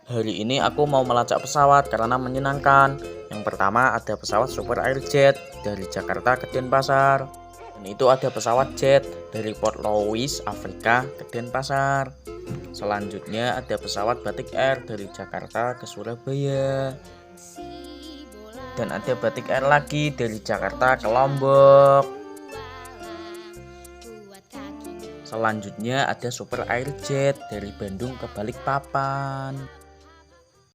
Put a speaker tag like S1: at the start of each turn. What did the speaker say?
S1: Hari ini aku mau melacak pesawat karena menyenangkan. Yang pertama ada pesawat Super Airjet dari Jakarta ke Denpasar. Dan itu ada pesawat jet dari Port Louis, Afrika ke Denpasar. Selanjutnya ada pesawat Batik Air dari Jakarta ke Surabaya. Dan ada Batik Air lagi dari Jakarta ke Lombok. Selanjutnya ada Super Airjet dari Bandung ke Balikpapan.